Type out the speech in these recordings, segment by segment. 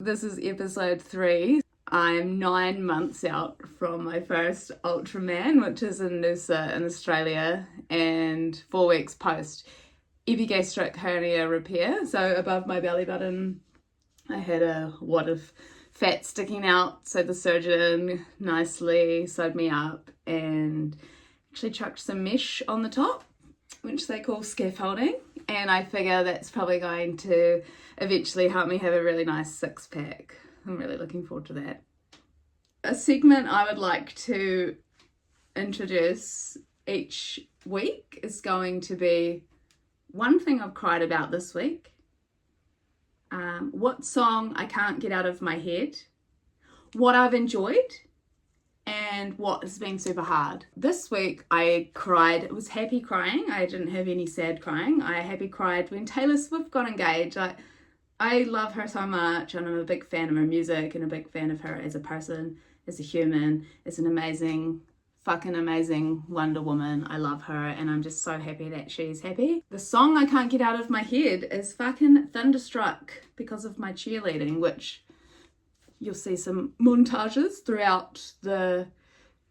This is episode 3. I'm 9 months out from my first Ultraman, which is in Noosa in Australia, and 4 weeks post epigastric hernia repair. So above my belly button, I had a wad of fat sticking out. So the surgeon nicely sewed me up and actually chucked some mesh on the top, which they call scaffolding. And I figure that's probably going to eventually help me have a really nice six-pack. I'm really looking forward to that. A segment I would like to introduce each week is going to be one thing I've cried about this week, what song I can't get out of my head, what I've enjoyed, and what has been super hard. This week I cried. It was happy crying. I didn't have any sad crying. I happy cried when Taylor Swift got engaged. I love her so much, and I'm a big fan of her music and a big fan of her as a person, as a human, as an amazing, fucking amazing Wonder Woman. I love her, and I'm just so happy that she's happy. The song I can't get out of my head is fucking Thunderstruck because of my cheerleading, which you'll see some montages throughout the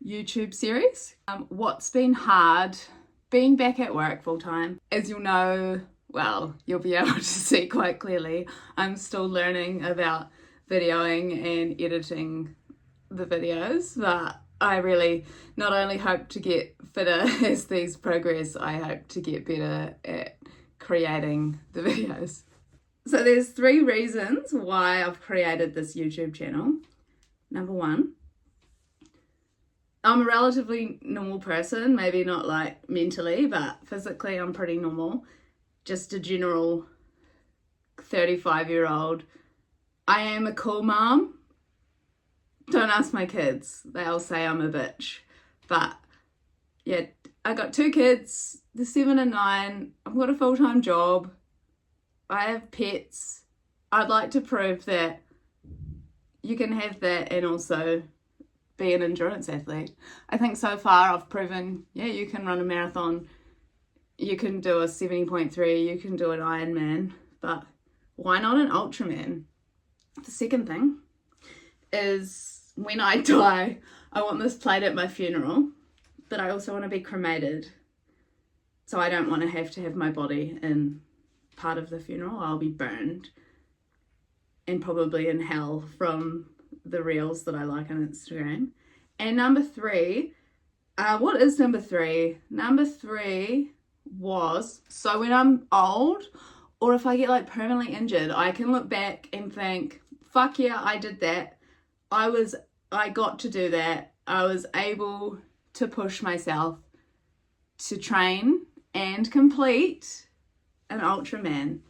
YouTube series. What's been hard, being back at work full time. As you'll know, well, you'll be able to see quite clearly, I'm still learning about videoing and editing the videos, but I really not only hope to get fitter as these progress, I hope to get better at creating the videos. So there's 3 reasons why I've created this YouTube channel. Number 1, I'm a relatively normal person, maybe not like mentally, but physically I'm pretty normal. Just a general 35-year-old. I am a cool mom. Don't ask my kids. They all say I'm a bitch. But yeah, I got 2 kids, they're 7 and 9. I've got a full-time job. I have pets. I'd like to prove that you can have that and also be an endurance athlete. I think so far I've proven, yeah, you can run a marathon, you can do a 70.3, you can do an Ironman, but why not an Ultraman? The second thing is when I die, I want this played at my funeral, but I also want to be cremated. So I don't want to have my body in part of the funeral. I'll be burned and probably in hell from the reels that I like on Instagram. And number 3, what is number 3? Number 3 was, so when I'm old or if I get like permanently injured, I can look back and think, fuck yeah, I did that. I got to do that. I was able to push myself to train and complete an Ultraman.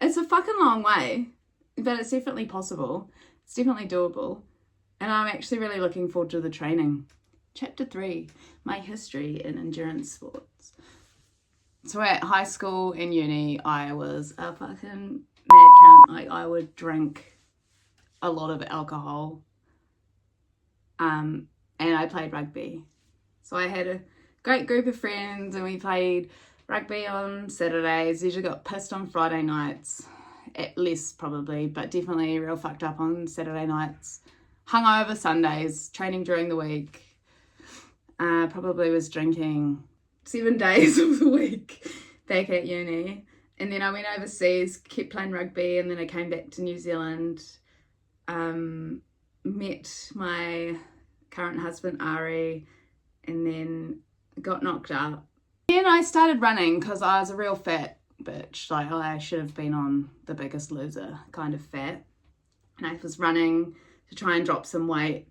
It's a fucking long way, but it's definitely possible. It's definitely doable. And I'm actually really looking forward to the training. Chapter 3, my history in endurance sports. So at high school and uni, I was a fucking mad cunt. Like, I would drink a lot of alcohol. And I played rugby. So I had a great group of friends and we played rugby on Saturdays. Usually got pissed on Friday nights, at less probably, but definitely real fucked up on Saturday nights. Hungover Sundays, training during the week. Probably was drinking 7 days of the week back at uni. And then I went overseas, kept playing rugby, and then I came back to New Zealand. Met my current husband Ari, and then got knocked up. Then I started running because I was a real fat bitch. Like, I should have been on The Biggest Loser kind of fat. And I was running to try and drop some weight.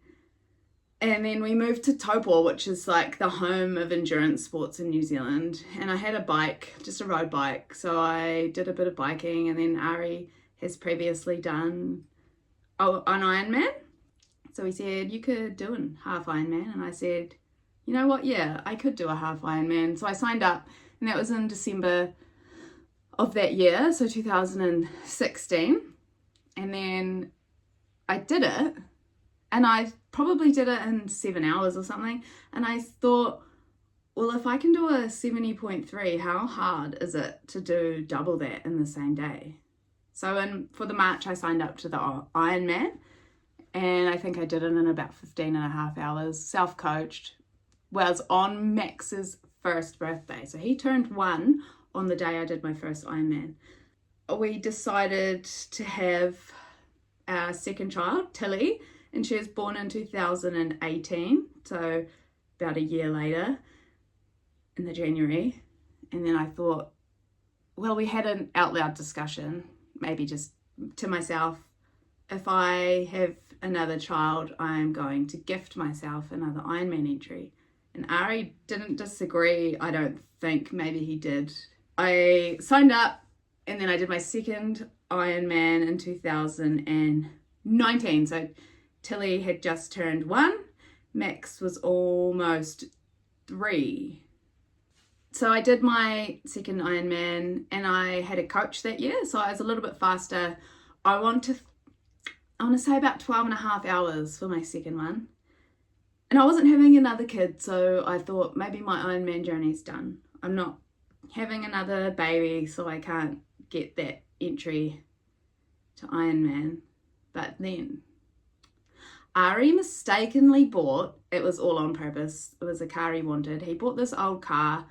And then we moved to Taupo, which is like the home of endurance sports in New Zealand. And I had a bike, just a road bike. So I did a bit of biking, and then Ari has previously done an Ironman. So he said, you could do a half Ironman. And I said, you know what? Yeah, I could do a half Ironman. So I signed up, and that was in December of that year, so 2016. And then I did it, and I probably did it in 7 hours or something. And I thought, well, if I can do a 70.3, how hard is it to do double that in the same day? So for the March, I signed up to the Ironman, and I think I did it in about 15.5 hours, self-coached. Was on Max's first birthday. So he turned 1 on the day I did my first Ironman. We decided to have our second child, Tilly, and she was born in 2018, so about a year later in the January. And then I thought, well, we had an out loud discussion, maybe just to myself, if I have another child, I'm going to gift myself another Ironman entry. And Ari didn't disagree, I don't think, maybe he did. I signed up, and then I did my second Ironman in 2019. So Tilly had just turned 1, Max was almost 3. So I did my second Ironman, and I had a coach that year, so I was a little bit faster. I want to say about 12.5 hours for my second one. And I wasn't having another kid, so I thought maybe my Ironman journey's done. I'm not having another baby, so I can't get that entry to Ironman. But then Ari mistakenly bought, it was all on purpose, it was a car he wanted. He bought this old car,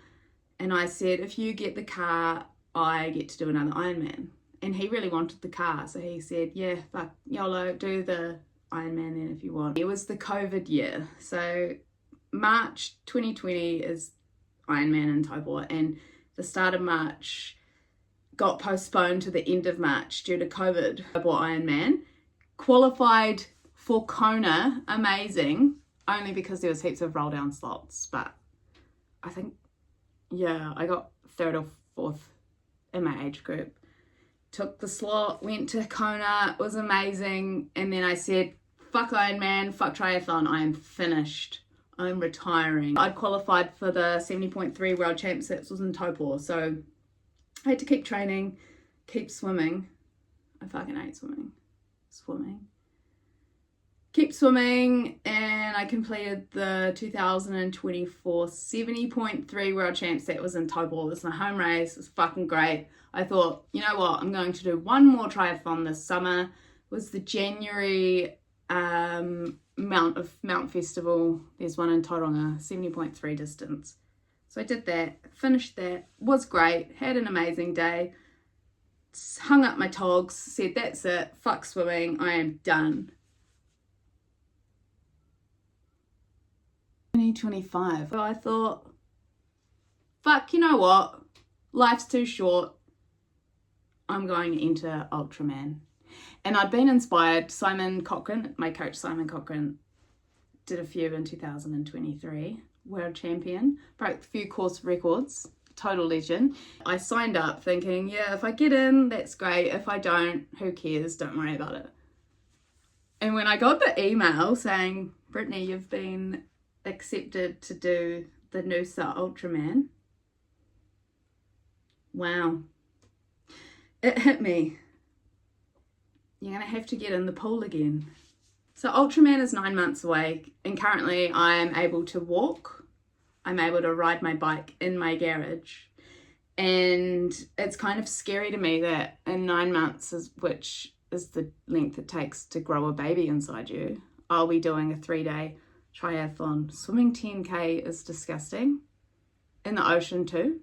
and I said, if you get the car, I get to do another Ironman. And he really wanted the car, so he said, yeah, fuck, YOLO, do the Ironman then if you want. It was the COVID year, so March 2020 is Ironman in Taiwan, and the start of March got postponed to the end of March due to COVID. I bought Ironman, qualified for Kona, amazing, only because there was heaps of roll down slots, but I think, yeah, I got 3rd or 4th in my age group. Took the slot, went to Kona, it was amazing, and then I said, fuck Ironman, fuck triathlon, I am finished. I'm retiring. I'd qualified for the 70.3 World Championships, was in Taupo, so I had to keep training, keep swimming. I fucking hate swimming. Keep swimming, and I completed the 2024 70.3 World Champs. That was in Taupo. It was my home race. It was fucking great. I thought, you know what, I'm going to do one more triathlon this summer. It was the January Mount Festival. There's one in Tauranga, 70.3 distance. So I did that, finished that, was great, had an amazing day, hung up my togs, said that's it, fuck swimming, I am done. 2025. So I thought, fuck, you know what? Life's too short. I'm going to enter Ultraman. And I'd been inspired. Simon Cochran, my coach Simon Cochran, did a few in 2023. World champion, broke a few course records, total legend. I signed up thinking, yeah, if I get in, that's great. If I don't, who cares? Don't worry about it. And when I got the email saying, Brittany, you've been accepted to do the Noosa Ultraman, wow, it hit me. You're gonna have to get in the pool again. So Ultraman is 9 months away, and currently I am able to walk. I'm able to ride my bike in my garage. And it's kind of scary to me that in 9 months, which is the length it takes to grow a baby inside you, I'll be doing a 3-day triathlon. Swimming 10K is disgusting. In the ocean too.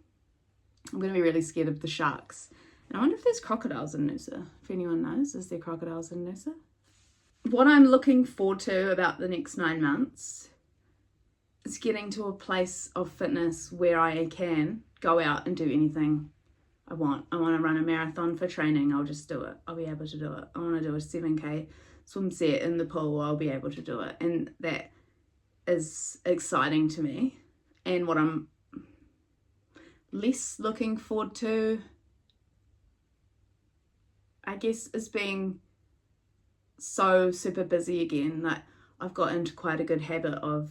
I'm going to be really scared of the sharks. And I wonder if there's crocodiles in Noosa. If anyone knows, is there crocodiles in Noosa? What I'm looking forward to about the next 9 months is getting to a place of fitness where I can go out and do anything I want. I want to run a marathon for training. I'll just do it. I'll be able to do it. I want to do a 7K swim set in the pool. I'll be able to do it. And that is exciting to me. And what I'm less looking forward to, I guess, is being so super busy again. Like, I've got into quite a good habit of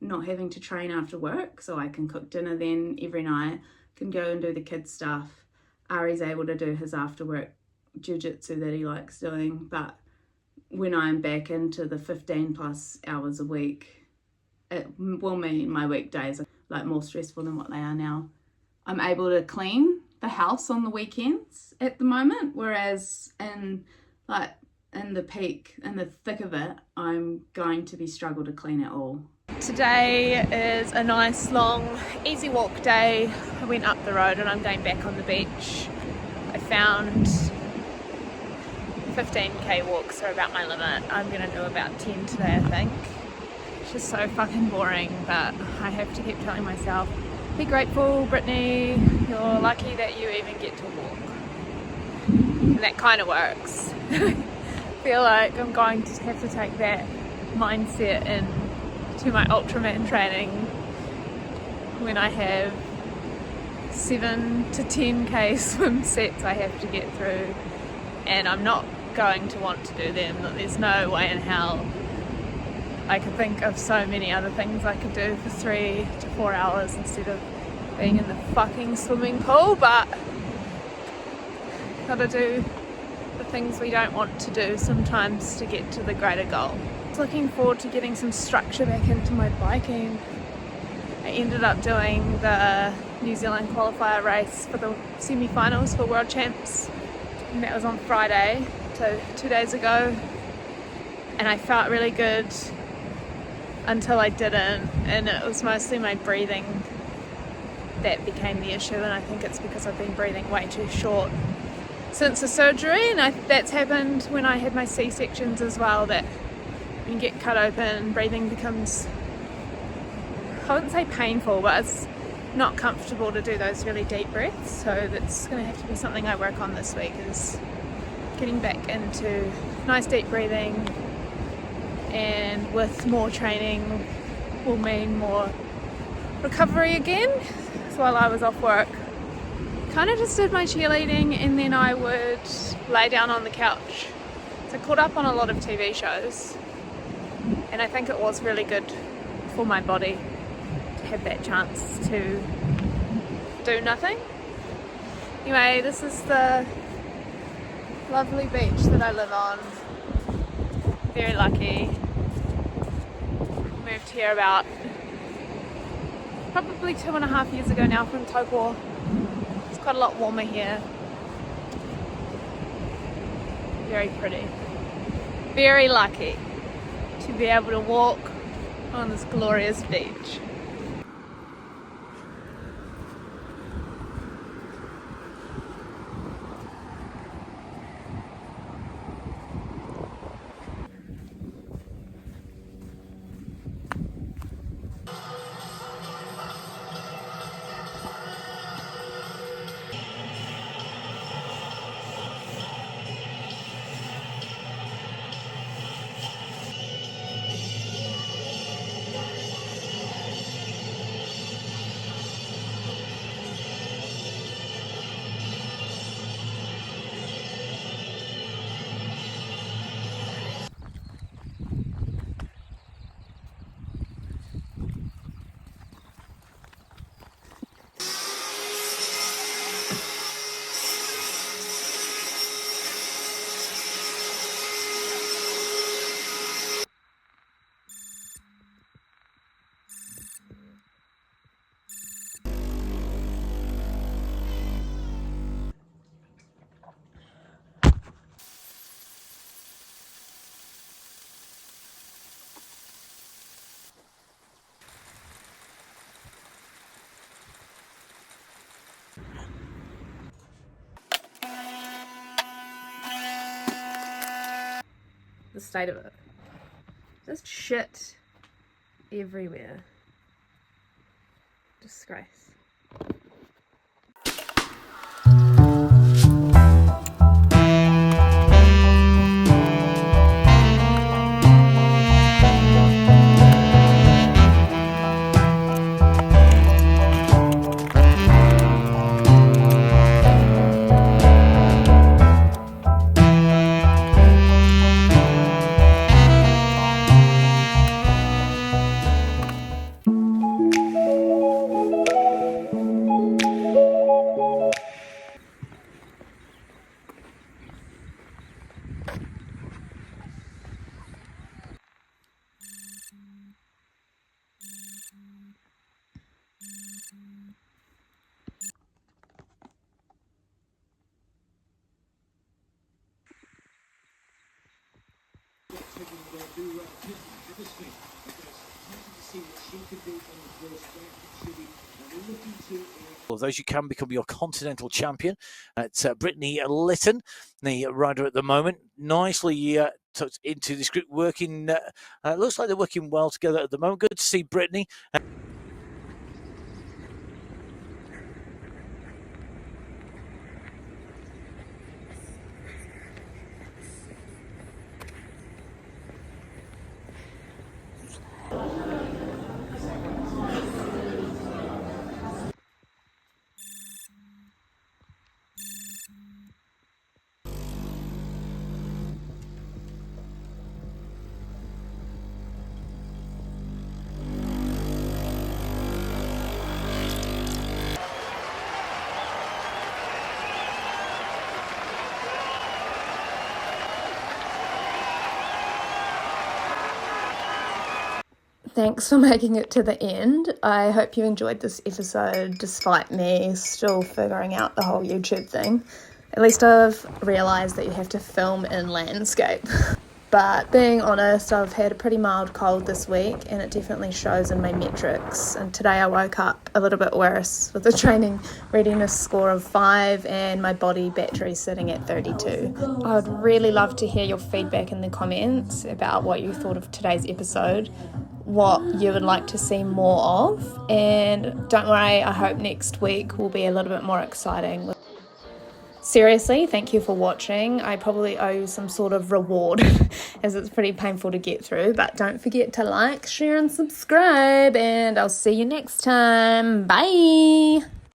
not having to train after work, so I can cook dinner then every night, can go and do the kids stuff. Ari's able to do his after work jiu-jitsu that he likes doing, but when I'm back into the 15 plus hours a week, it will mean my weekdays are like more stressful than what they are now. I'm able to clean the house on the weekends at the moment, whereas in the peak, in the thick of it, I'm going to be struggle to clean it all. Today is a nice long easy walk day. I went up the road and I'm going back on the beach. I found 15k walks are about my limit. I'm gonna do about 10 today, I think. It's just so fucking boring, but I have to keep telling myself, be grateful, Brittany, you're lucky that you even get to walk. And that kind of works. I feel like I'm going to have to take that mindset into my Ultraman training when I have 7 to 10k swim sets I have to get through, and I'm not going to want to do them. There's no way in hell. I could think of so many other things I could do for 3 to 4 hours instead of being in the fucking swimming pool, but gotta do the things we don't want to do sometimes to get to the greater goal. I was looking forward to getting some structure back into my biking. I ended up doing the New Zealand qualifier race for the semi-finals for World Champs, and that was on Friday, so 2 days ago, and I felt really good until I didn't, and it was mostly my breathing that became the issue, and I think it's because I've been breathing way too short since the surgery, and that's happened when I had my C-sections as well, that when you get cut open, breathing becomes, I wouldn't say painful, but it's not comfortable to do those really deep breaths. So that's going to have to be something I work on this week, is getting back into nice deep breathing, and with more training will mean more recovery again. So while I was off work, kind of just did my cheerleading and then I would lay down on the couch. So I caught up on a lot of TV shows, and I think it was really good for my body to have that chance to do nothing. Anyway, this is the lovely beach that I live on. Very lucky. Moved here about probably 2.5 years ago now from Taupo. It's quite a lot warmer here. Very pretty. Very lucky to be able to walk on this glorious beach. The state of it. Just shit everywhere. Disgrace. Of those, you can become your continental champion. It's Brittany Lytton, the rider at the moment, nicely tucked into this group, working. Looks like they're working well together at the moment. Good to see Brittany. Thanks for making it to the end. I hope you enjoyed this episode despite me still figuring out the whole YouTube thing. At least I've realised that you have to film in landscape. But being honest, I've had a pretty mild cold this week and it definitely shows in my metrics. And today I woke up a little bit worse with a training readiness score of 5 and my body battery sitting at 32. I would really love to hear your feedback in the comments about what you thought of today's episode, what you would like to see more of, and don't worry, I hope next week will be a little bit more exciting. Seriously, thank you for watching. I probably owe you some sort of reward as it's pretty painful to get through, but don't forget to like, share and subscribe, and I'll see you next time. Bye!